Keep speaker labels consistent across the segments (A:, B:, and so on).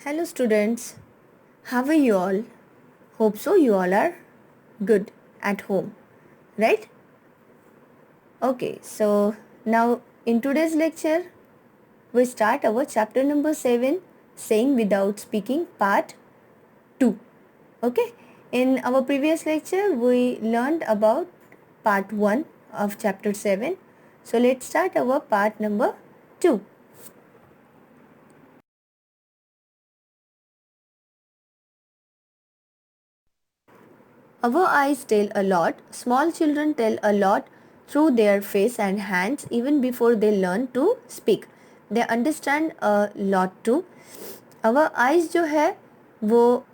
A: Hello students, how are you all? Hope so you all are good at home, right? Okay, so now in today's lecture we start our chapter number 7 saying without speaking part 2. Okay, in our previous lecture we learned about part 1 of chapter 7. So let's start our part number 2. Our eyes tell a lot. Small children tell a lot through their face and hands even before they learn to speak. They understand a lot too. Our eyes जो है वो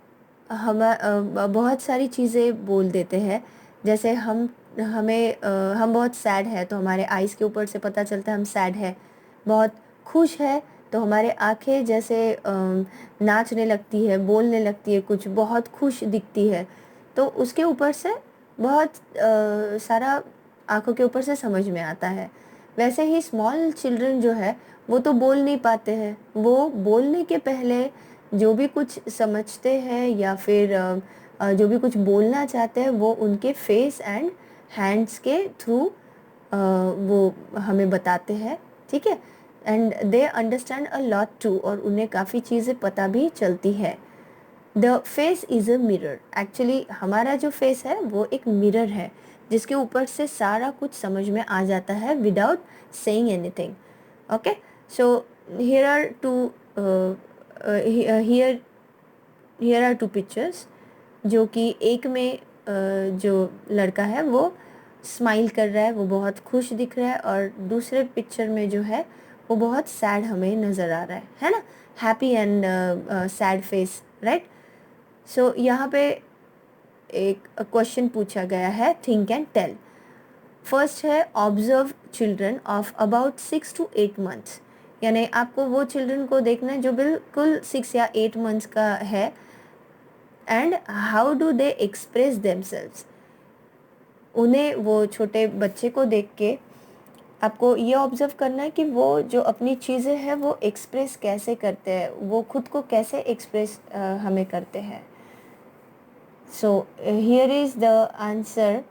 A: बहुत सारी चीज़ें बोल देते हैं. जैसे हम बहुत सैड है तो हमारे आइज़ के ऊपर से पता चलता है हम सैड है. बहुत खुश है तो हमारे आंखें जैसे नाचने लगती है, बोलने लगती है, कुछ बहुत खुश दिखती है. तो उसके ऊपर से बहुत सारा आँखों के ऊपर से समझ में आता है. वैसे ही स्मॉल चिल्ड्रन जो है वो तो बोल नहीं पाते हैं. वो बोलने के पहले जो भी कुछ समझते हैं या फिर जो भी कुछ बोलना चाहते हैं वो उनके फेस एंड हैंड्स के थ्रू वो हमें बताते हैं. ठीक है. And they understand a lot too और उन्हें काफ़ी चीज़ें पता भी चलती है. The face is a mirror. Actually हमारा जो फेस है वो एक मिरर है जिसके ऊपर से सारा कुछ समझ में आ जाता है without saying anything. Okay. So here are two here here are two pictures जो कि एक में जो लड़का है वो स्माइल कर रहा है, वो बहुत खुश दिख रहा है, और दूसरे पिक्चर में जो है वो बहुत सैड हमें नज़र आ रहा है ना. Happy and sad face, right. So यहाँ पे एक क्वेश्चन पूछा गया है, थिंक एंड टेल. फर्स्ट है observe children of about 6 to 8 months. यानी आपको वो चिल्ड्रन को देखना है जो बिल्कुल 6 या 8 मंथ्स का है. And how do they express themselves. उन्हें वो छोटे बच्चे को देख के आपको ये ऑब्जर्व करना है कि वो जो अपनी चीज़ें हैं वो एक्सप्रेस कैसे करते हैं, वो खुद को कैसे एक्सप्रेस हमें करते हैं. So here is the answer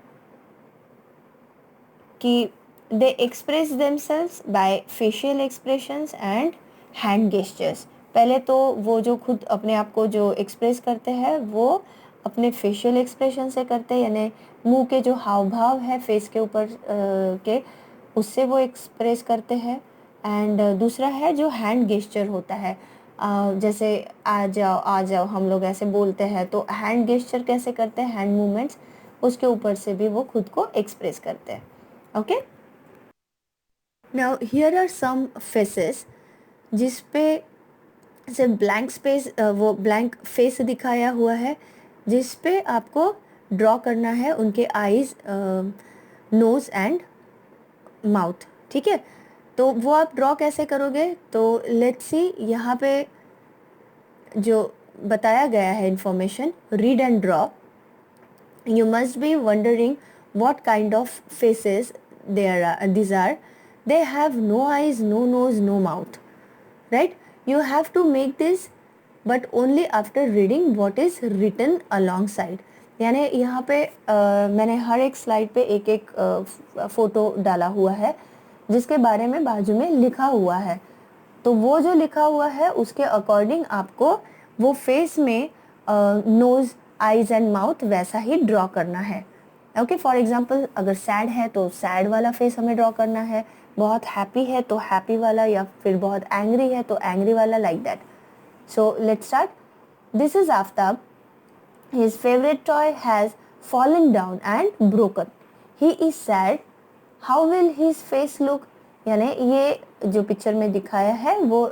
A: कि they express themselves by facial expressions and hand gestures. पहले तो वो जो खुद अपने आप को जो एक्सप्रेस करते हैं वो अपने फेशियल एक्सप्रेशन से करते हैं, यानी मुंह के जो हाव भाव है फेस के ऊपर के उससे वो एक्सप्रेस करते हैं. एंड दूसरा है जो हैंड गेस्चर होता है. जैसे आ जाओ हम लोग ऐसे बोलते हैं तो हैंड गेस्चर कैसे करते हैं, हैंड मूवमेंट्स, उसके ऊपर से भी वो खुद को एक्सप्रेस करते हैं. Okay. Now here are some faces जिस पे से ब्लैंक स्पेस वो ब्लैंक फेस दिखाया हुआ है जिस पे आपको ड्रॉ करना है उनके आईज, नोज़ एंड माउथ. ठीक है. तो वो आप ड्रॉ कैसे करोगे, तो लेट्स सी. यहाँ पे जो बताया गया है information, read and draw. You must be wondering what kind of faces these are. They have no eyes, no nose, no mouth, right? You have to make this but only after reading what is written alongside. यानी यहाँ पे मैंने हर एक slide पे एक एक photo डाला हुआ है जिसके बारे में बाजू में लिखा हुआ है. तो वो जो लिखा हुआ है उसके अकॉर्डिंग आपको वो फेस में नोज़, आईज एंड माउथ वैसा ही ड्रॉ करना है. ओके. फॉर एग्जांपल अगर सैड है तो सैड वाला फेस हमें ड्रॉ करना है, बहुत हैप्पी है तो हैप्पी वाला, या फिर बहुत एंग्री है तो एंग्री वाला, like that. So let's start. This is Aftab. His favorite toy has fallen down and broken. He is sad. How will his face look? यानी ये जो पिक्चर में दिखाया है वो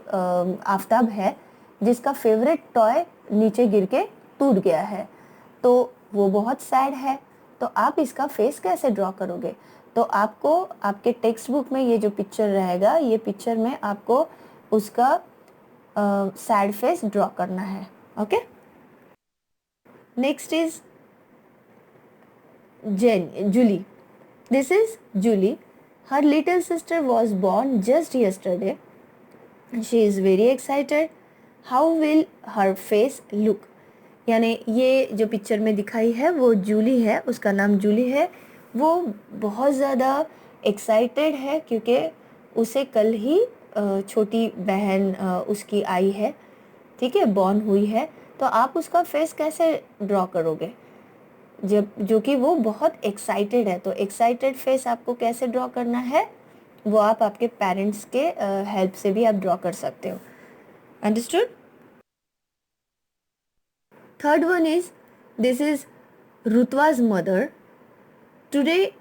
A: आफ्ताब है जिसका फेवरेट टॉय नीचे गिर के टूट गया है. तो वो बहुत सैड है. तो आप इसका फेस कैसे ड्रॉ करोगे, तो आपको आपके टेक्स्ट बुक में ये जो पिक्चर रहेगा, ये पिक्चर में आपको उसका सैड फेस ड्रॉ करना है. Okay. Next is Julie. This is Julie. Her little sister was born just yesterday. She is very excited. How will her face look. यानी ये जो पिक्चर में दिखाई है वो जूली है, उसका नाम जूली है। वो बहुत ज़्यादा एक्साइटेड है क्योंकि उसे कल ही छोटी बहन उसकी आई है, ठीक है, बॉर्न हुई है। तो आप उसका फेस कैसे ड्रॉ करोगे जब जो कि वो बहुत एक्साइटेड है? तो एक्साइटेड फेस आपको कैसे ड्रॉ करना है वो आप आपके पेरेंट्स के हेल्प से भी आप ड्रॉ कर सकते हो। Understood? Third one is, this is Rutwa's mother. Today,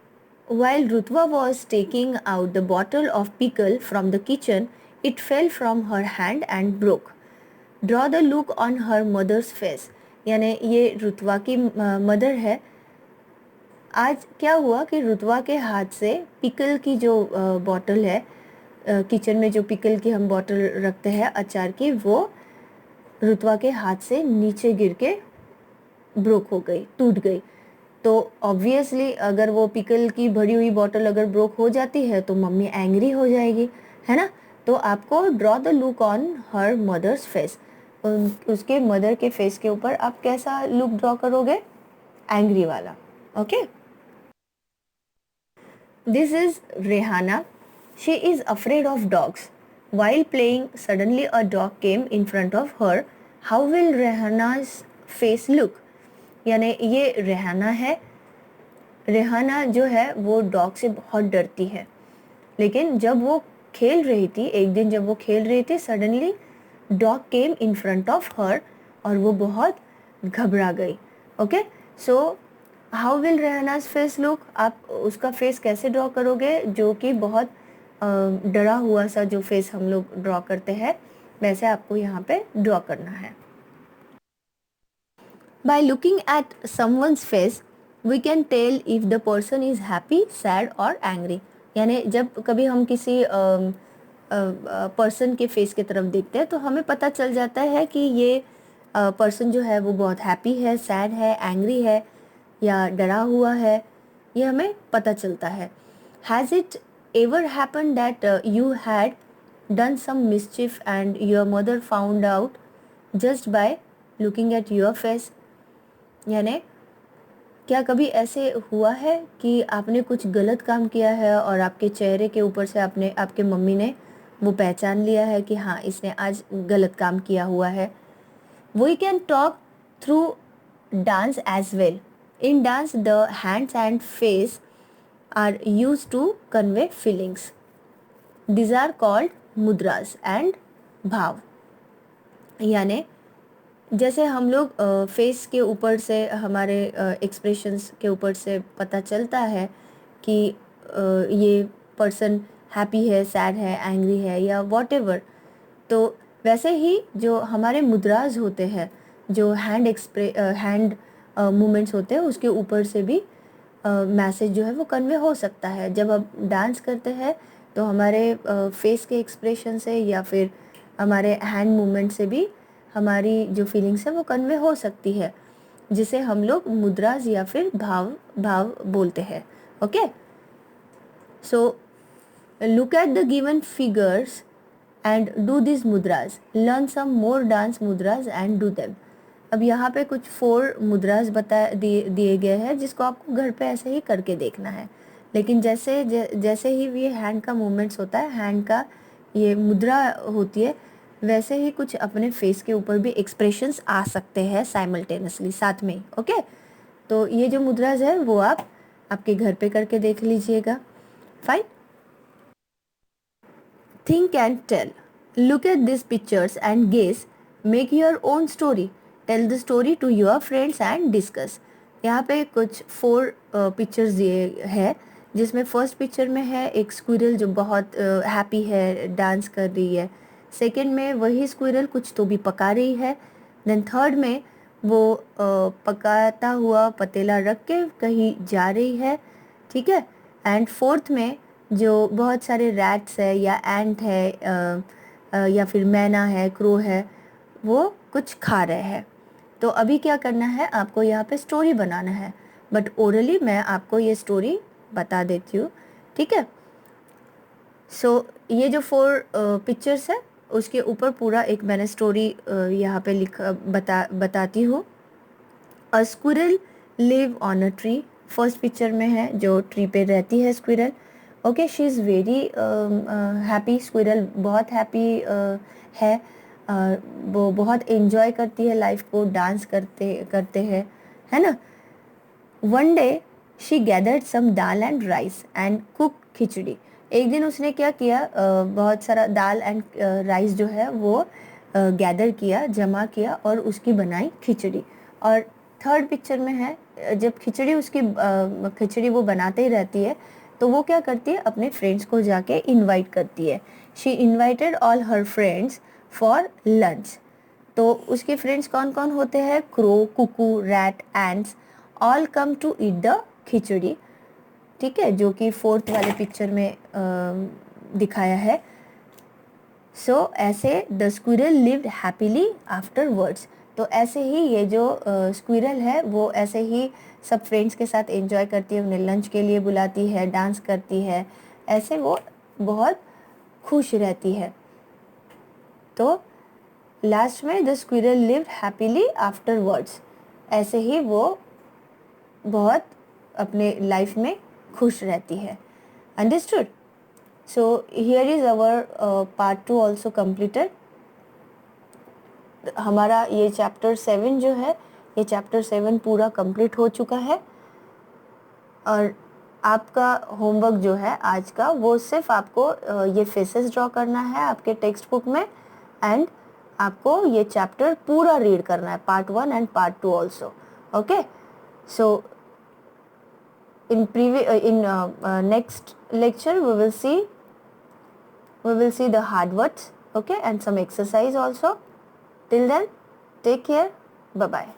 A: while Rutva was taking out the bottle of pickle from the kitchen, it fell from her hand and broke. Draw the look on her mother's face. यानी ये रुतवा की mother है। आज क्या हुआ कि रुतवा के हाथ से पिकल की जो बॉटल है, किचन में जो पिकल की हम बॉटल रखते हैं अचार की, वो रुतवा के हाथ से नीचे गिर के ब्रोक हो गई, टूट गई। तो ऑब्वियसली अगर वो पिकल की भरी हुई बॉटल अगर ब्रोक हो जाती है तो मम्मी एंग्री हो जाएगी, है ना। तो आपको draw the look on her mother's face. उसके मदर के फेस के ऊपर आप कैसा लुक ड्रॉ करोगे? एंग्री वाला। Okay. This is Rehana. She is afraid of dogs. While playing, suddenly a dog came in front of her. How will रेहाना's face look? यानी ये रेहाना है। रेहाना जो है वो डॉग से बहुत डरती है, लेकिन जब वो खेल रही थी, एक दिन जब वो खेल रही थी, suddenly dog came in front of her और वो बहुत घबरा गई। Okay, so how will Rehana's face look? आप उसका फेस कैसे ड्रॉ करोगे जो कि बहुत डरा हुआ सा जो फेस हम लोग ड्रॉ करते हैं, वैसे आपको यहाँ पे ड्रॉ करना है। By looking at someone's face, we can tell if the person is happy, sad or angry. यानी जब कभी हम किसी पर्सन के फेस की तरफ देखते हैं तो हमें पता चल जाता है कि ये पर्सन जो है वो बहुत हैप्पी है, सैड है, एंग्री है या डरा हुआ है, ये हमें पता चलता है। Has it ever happen that you had done some mischief and your mother found out just by looking at your face? यानी क्या कभी ऐसे हुआ है कि आपने कुछ गलत काम किया है और आपके चेहरे के ऊपर से आपके मम्मी ने वो पहचान लिया है कि हाँ, इसने आज गलत काम किया हुआ है? We can talk through dance as well. In dance the hands and face are use to convey feelings. These are called mudras and bhav. यानी जैसे हम लोग फेस के ऊपर से, हमारे एक्सप्रेशंस के ऊपर से पता चलता है कि ये पर्सन हैप्पी है, सैड है, एंग्री है या वॉटेवर, तो वैसे ही जो हमारे मुद्राज होते हैं, जो हैंड मूवमेंट्स होते हैं, उसके ऊपर से भी मैसेज जो है वो कन्वे हो सकता है। जब आप डांस करते हैं तो हमारे फेस के एक्सप्रेशन से या फिर हमारे हैंड मूवमेंट से भी हमारी जो फीलिंग्स है वो कन्वे हो सकती है, जिसे हम लोग मुद्राज या फिर भाव बोलते हैं। Okay, so look at the given figures and do this mudras. Learn some more dance mudras and do them. अब यहाँ पे कुछ 4 मुद्राज दिए गए हैं जिसको आपको घर पे ऐसे ही करके देखना है। लेकिन जैसे ही ये हैंड का मूवमेंट्स होता है, हैंड का ये मुद्रा होती है, वैसे ही कुछ अपने फेस के ऊपर भी एक्सप्रेशंस आ सकते हैं साइमल्टेनियसली साथ में। ओके, तो ये जो मुद्राज है वो आप आपके घर पे करके देख लीजिएगा। Fine. Think and tell. Look at these pictures and guess. Make your own story. Tell the story to your friends and discuss. यहाँ पे कुछ 4 पिक्चर्स दिए हैं, जिसमें फर्स्ट पिक्चर में है एक स्क्विरल जो बहुत हैप्पी है, डांस कर रही है। सेकंड में वही स्क्विरल कुछ तो भी पका रही है। देन थर्ड में वो पकाता हुआ पतीला रख के कहीं जा रही है, ठीक है। एंड फोर्थ में जो बहुत सारे रैट्स है या एंट है या फिर मैना है, क्रो है, वो कुछ खा रहे हैं। तो अभी क्या करना है, आपको यहाँ पे स्टोरी बनाना है, बट ओरली मैं आपको ये स्टोरी बता देती हूँ, ठीक है। सो ये जो 4 पिक्चर्स है उसके ऊपर पूरा एक मैंने स्टोरी यहाँ पे बताती हूँ। अ squirrel live on a tree, first picture में है जो ट्री पे रहती है squirrel. Okay, she is very happy, squirrel बहुत हैप्पी है। वो बहुत एंजॉय करती है लाइफ को, डांस करते करते हैं, है ना। One day she gathered some dal and rice and cook khichdi. एक दिन उसने क्या किया, बहुत सारा दाल एंड राइस जो है वो गैदर किया, जमा किया और उसकी बनाई खिचड़ी। और थर्ड पिक्चर में है, जब खिचड़ी उसकी खिचड़ी वो बनाते ही रहती है तो वो क्या करती है, अपने फ्रेंड्स को जाके इनवाइट करती है। She invited all her friends for lunch. तो उसके फ्रेंड्स कौन कौन होते हैं, crow, cuckoo, rat, ants, all come to eat the khichdi. ठीक है, जो कि फोर्थ वाले पिक्चर में दिखाया है। सो ऐसे the squirrel lived happily afterwards. तो ऐसे ही ये जो स्क्विरल है वो ऐसे ही सब फ्रेंड्स के साथ एंजॉय करती है, उन्हें लंच के लिए बुलाती है, डांस करती है, ऐसे वो बहुत खुश रहती है। तो लास्ट में the squirrel lived happily afterwards, ऐसे ही वो बहुत अपने लाइफ में खुश रहती है। Understood? So here is our part 2 also completed. हमारा ये चैप्टर 7 जो है, ये चैप्टर 7 पूरा कंप्लीट हो चुका है। और आपका होमवर्क जो है आज का, वो सिर्फ आपको ये फेसेस ड्रॉ करना है आपके टेक्स्ट बुक में, एंड आपको ये चैप्टर पूरा रीड करना है, part 1 and part 2 also. Okay, so in next lecture we will see the hard words, okay, and some exercise also. Till then, take care, bye bye.